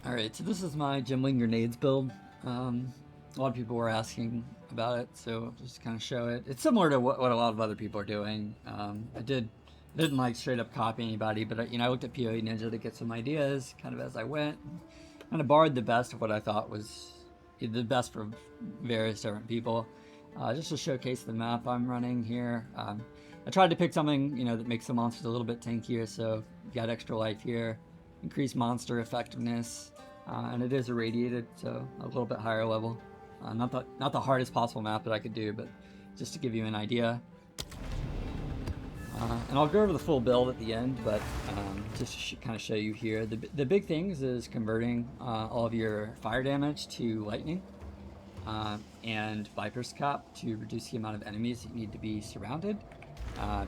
Alright, so this is my Gemling grenades build. A lot of people were asking about it, so I'll just kind of show it. It's similar to what a lot of other people are doing. I didn't like straight up copy anybody, but I looked at PoE Ninja to get some ideas kind of as I went. Kind of borrowed the best of what I thought was the best for various different people. Just to showcase the map I'm running here. I tried to pick something, that makes the monsters a little bit tankier, so you got extra life here. Increased monster effectiveness, and it is irradiated, so a little bit higher level. Not the hardest possible map that I could do, but just to give you an idea. And I'll go over the full build at the end, but just to kind of show you here. The big things is converting all of your fire damage to lightning, and Viper's Cap to reduce the amount of enemies that need to be surrounded.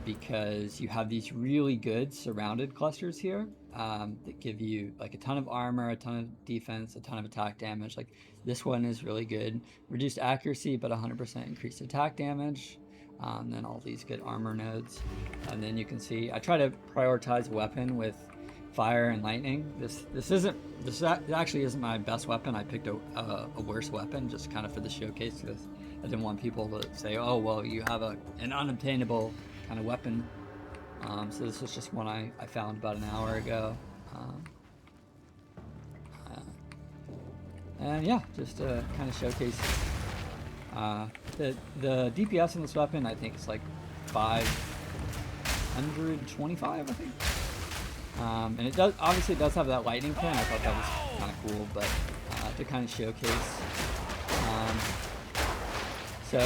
Because you have these really good surrounded clusters here that give you like a ton of armor, a ton of defense, a ton of attack damage. Like this one is really good. Reduced accuracy, but 100% increased attack damage. Then all these good armor nodes. And then you can see, I try to prioritize weapon with fire and lightning. This actually isn't my best weapon. I picked a worse weapon just kind of for the showcase because I didn't want people to say, oh, well, you have an unobtainable kind of weapon. So this was just one I found about an hour ago. And yeah, just to kind of showcase the DPS in this weapon. I think it's like 525, I think. And it obviously does have that lightning pin. I thought that was kind of cool, but to kind of showcase. So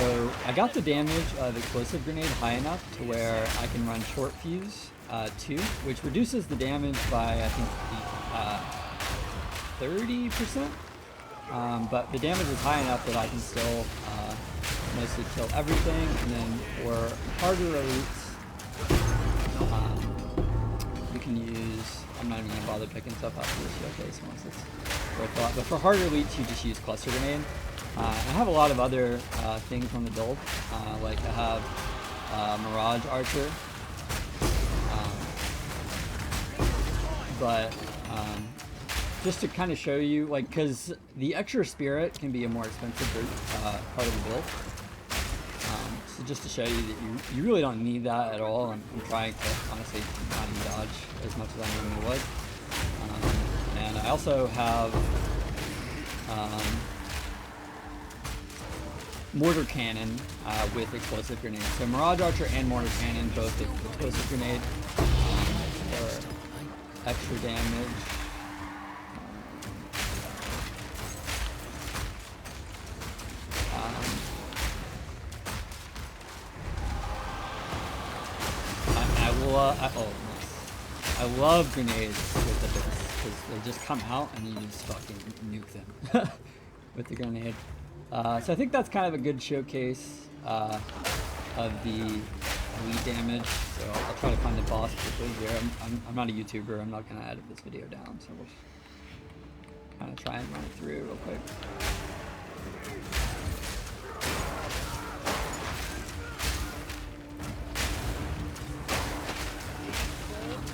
I got the damage of explosive grenade high enough to where I can run short fuse 2, which reduces the damage by I think 30%. But the damage is high enough that I can still mostly kill everything. And then for harder elites, you can use. I'm not even gonna bother picking stuff up for this showcase once it's worthwhile. But for harder elites, you just use cluster grenade. I have a lot of other things on the build, like I have Mirage Archer, but just to kind of show you, like, because the extra spirit can be a more expensive part of the build, so just to show you that you really don't need that at all. I'm trying to honestly not even dodge as much as I normally would, and I also have mortar cannon with explosive grenade. So Mirage Archer and mortar cannon both with explosive grenade for extra damage. I love grenades with the bits because they just come out and you just fucking nuke them with the grenade. So I think that's kind of a good showcase of the elite damage. So I'll try to find the boss quickly here. I'm not a YouTuber. I'm not going to edit this video down. So we'll kind of try and run it through real quick.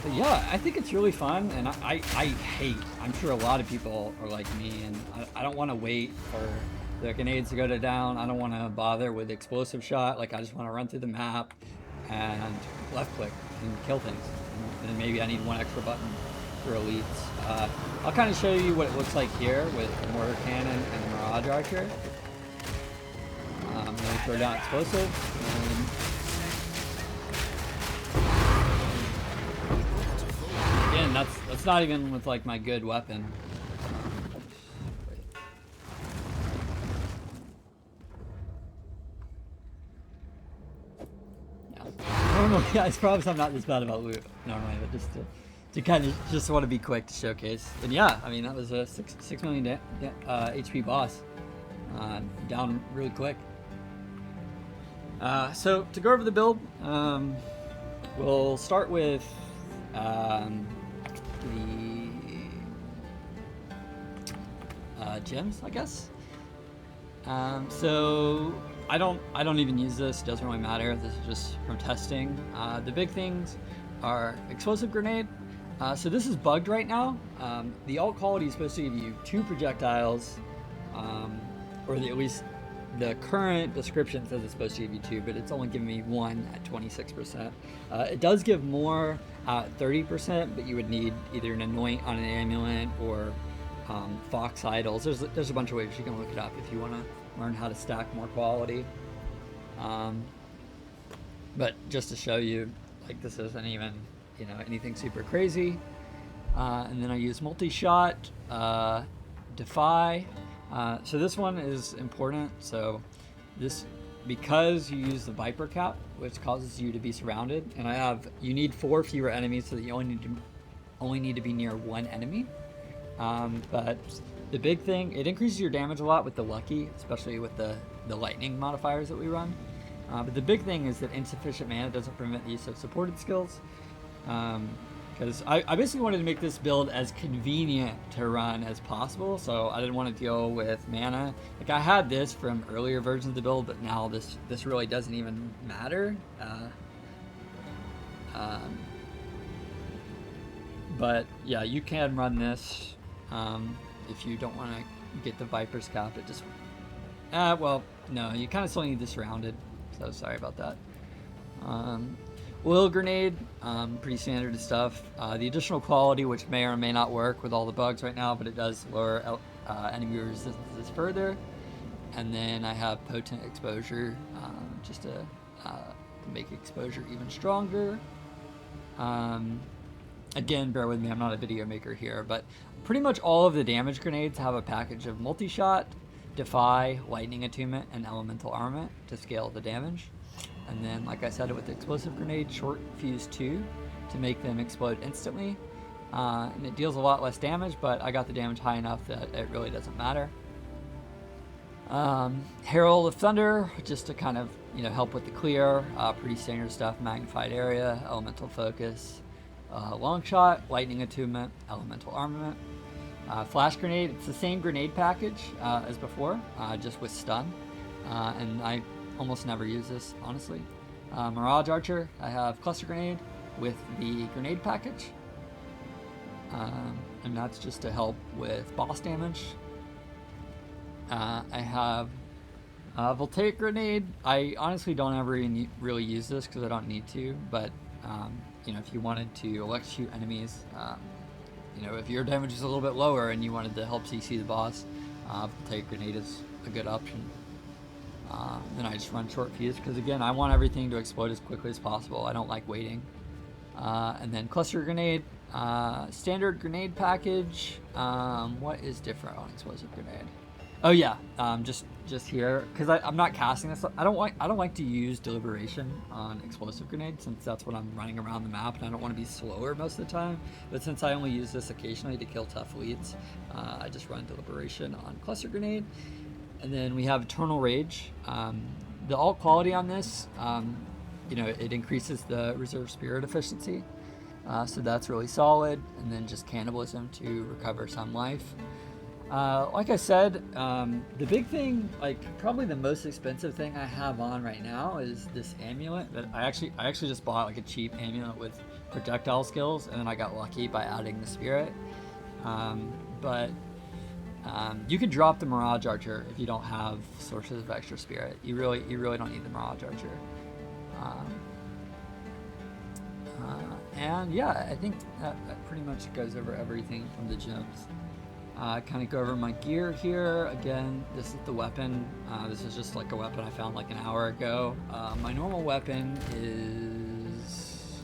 But yeah, I think it's really fun, and I'm sure a lot of people are like me, and I don't want to wait for the grenades to go down. I don't want to bother with explosive shot. Like, I just want to run through the map and left click and kill things. And then maybe I need one extra button for elites. I'll kind of show you what it looks like here with the mortar cannon and the Mirage Archer. Then we throw down explosive. And again, that's not even with like my good weapon. Normally, I promise I'm not this bad about loot normally, but just to kind of just want to be quick to showcase. And yeah, I mean that was a 6 million HP boss, down really quick. So to go over the build, we'll start with the gems, I guess. So I don't even use this. It doesn't really matter. This is just from testing. The big things are explosive grenade. So this is bugged right now. The alt quality is supposed to give you 2 projectiles, at least the current description says it's supposed to give you 2, but it's only giving me 1 at 26%. It does give more at 30%, but you would need either an anoint on an amulet or fox idols. There's a bunch of ways you can look it up if you want to learn how to stack more quality. But just to show you, like, this isn't even anything super crazy. And then I use multi-shot, defy. So this one is important. So because you use the Viper cap, which causes you to be surrounded, and you need 4 fewer enemies, so that you only need to be near 1 enemy. But the big thing, it increases your damage a lot with the lucky, especially with the lightning modifiers that we run. But the big thing is that insufficient mana doesn't prevent the use of supported skills. Because I basically wanted to make this build as convenient to run as possible, so I didn't want to deal with mana. Like, I had this from earlier versions of the build, but now this really doesn't even matter. But yeah, you can run this if you don't want to get the Viper's cap. It just well, no, you kind of still need the surrounded, so sorry about that. Oil grenade, pretty standard stuff. The additional quality, which may or may not work with all the bugs right now, but it does lower enemy resistances further. And then I have potent exposure, just to make exposure even stronger. Again, bear with me, I'm not a video maker here, but pretty much all of the damage grenades have a package of multi-shot, defy, lightning attunement, and elemental armament to scale the damage. And then, like I said, with the explosive grenade, short fuse 2 to make them explode instantly. And it deals a lot less damage, but I got the damage high enough that it really doesn't matter. Herald of Thunder, just to kind of help with the clear. Pretty standard stuff. Magnified area, elemental focus, long shot, lightning attunement, elemental armament. Flash grenade, it's the same grenade package as before, just with stun. And I almost never use this, honestly. Mirage Archer, I have cluster grenade with the grenade package. And that's just to help with boss damage. I have Voltaic grenade. I honestly don't ever really use this because I don't need to, but if you wanted to electrocute enemies, if your damage is a little bit lower and you wanted to help CC the boss, Voltaic grenade is a good option. Then I just run short fuse because, again, I want everything to explode as quickly as possible. I don't like waiting. And then cluster grenade, standard grenade package. What is different on explosive grenade? Oh yeah, just here, because I'm not casting this. I don't like to use deliberation on explosive grenade, since that's what I'm running around the map, and I don't want to be slower most of the time. But since I only use this occasionally to kill tough leads, I just run deliberation on cluster grenade. And then we have Eternal Rage. The alt quality on this, it increases the reserve spirit efficiency, so that's really solid. And then just cannibalism to recover some life. Like I said, the big thing, like probably the most expensive thing I have on right now is this amulet that I actually just bought, like a cheap amulet with projectile skills, and then I got lucky by adding the spirit. You could drop the Mirage Archer if you don't have sources of extra spirit. You really don't need the Mirage Archer. And yeah, I think that pretty much goes over everything from the gems. Kind of go over my gear here. Again, this is the weapon. This is just like a weapon I found like an hour ago. My normal weapon is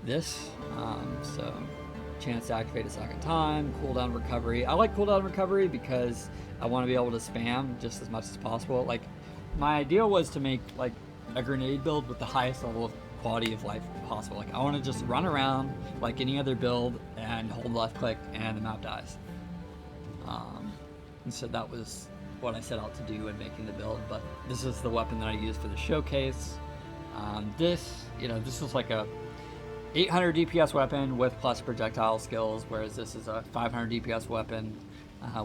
this. So chance to activate a second time, cooldown recovery. I like cooldown recovery because I want to be able to spam just as much as possible. Like, my idea was to make like a grenade build with the highest level of quality of life possible. Like, I want to just run around like any other build and hold left click and the map dies. And so that was what I set out to do in making the build. But this is the weapon that I used for the showcase. This is like a 800 DPS weapon with plus projectile skills, whereas this is a 500 DPS weapon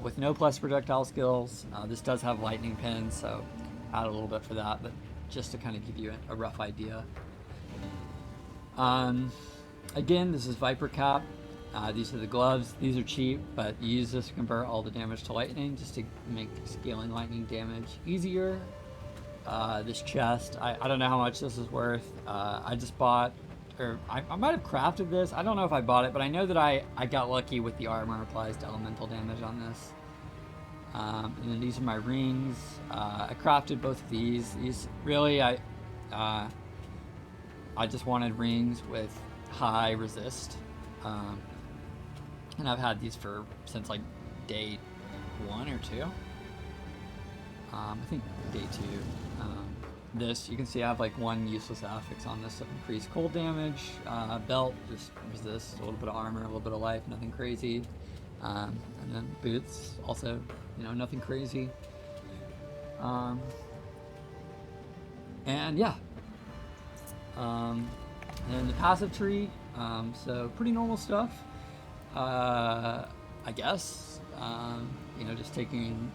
with no plus projectile skills. This does have lightning pins, so add a little bit for that, but just to kind of give you a rough idea. Again, this is Viper Cap. These are the gloves. These are cheap, but you use this to convert all the damage to lightning, just to make scaling lightning damage easier. This chest, I don't know how much this is worth. I just bought, or I might have crafted this. I don't know if I bought it, but I know that I got lucky with the armor applies to elemental damage on this. And then these are my rings. I crafted both of these. These really, I just wanted rings with high resist. And I've had these since like day 1 or 2. I think day 2. This, you can see I have like 1 useless affix on this of increased cold damage. Belt, just resist, a little bit of armor, a little bit of life, nothing crazy. And then boots, also, nothing crazy. And yeah. And then the passive tree, so pretty normal stuff. I guess, just taking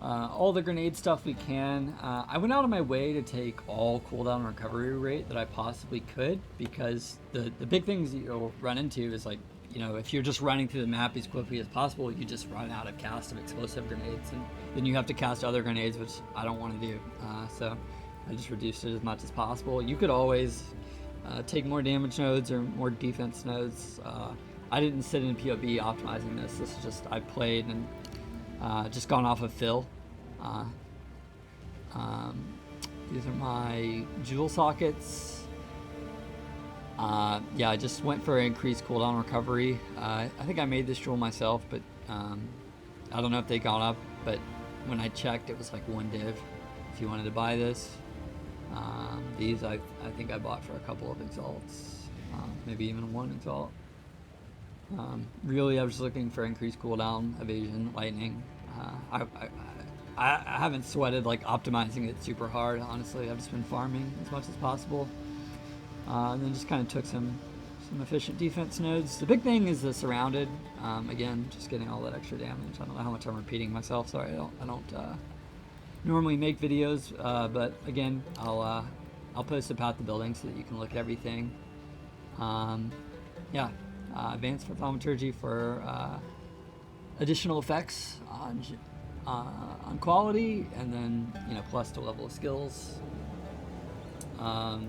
all the grenade stuff we can. I went out of my way to take all cooldown recovery rate that I possibly could, because the big things you'll run into is like, if you're just running through the map as quickly as possible, you just run out of cast of explosive grenades, and then you have to cast other grenades, which I don't want to do. So I just reduced it as much as possible. You could always take more damage nodes or more defense nodes. I didn't sit in POB optimizing this. This is just, I played and just gone off of fill. These are my jewel sockets. Yeah, I just went for increased cooldown recovery. I think I made this jewel myself, but I don't know if they got up, but when I checked, it was like 1 div if you wanted to buy this. These I think I bought for a couple of exalts, maybe even 1 exalt. Really, I was looking for increased cooldown, evasion, lightning. I haven't sweated like optimizing it super hard, honestly. I've just been farming as much as possible. And then just kind of took some efficient defense nodes. The big thing is the surrounded. Again, just getting all that extra damage. I don't know how much I'm repeating myself. Sorry, I don't normally make videos, but again, I'll post about the building so that you can look at everything. Yeah, advanced thaumaturgy for additional effects on quality, and then plus to level of skills. A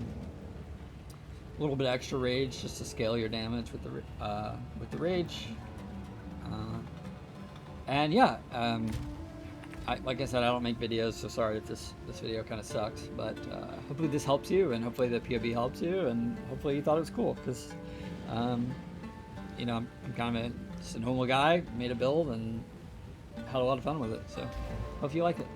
little bit extra rage just to scale your damage with the rage. And yeah, like I said, I don't make videos, so sorry if this video kind of sucks, but hopefully this helps you, and hopefully the POB helps you, and hopefully you thought it was cool, because I'm kind of just a normal guy, made a build and had a lot of fun with it, so hope you like it.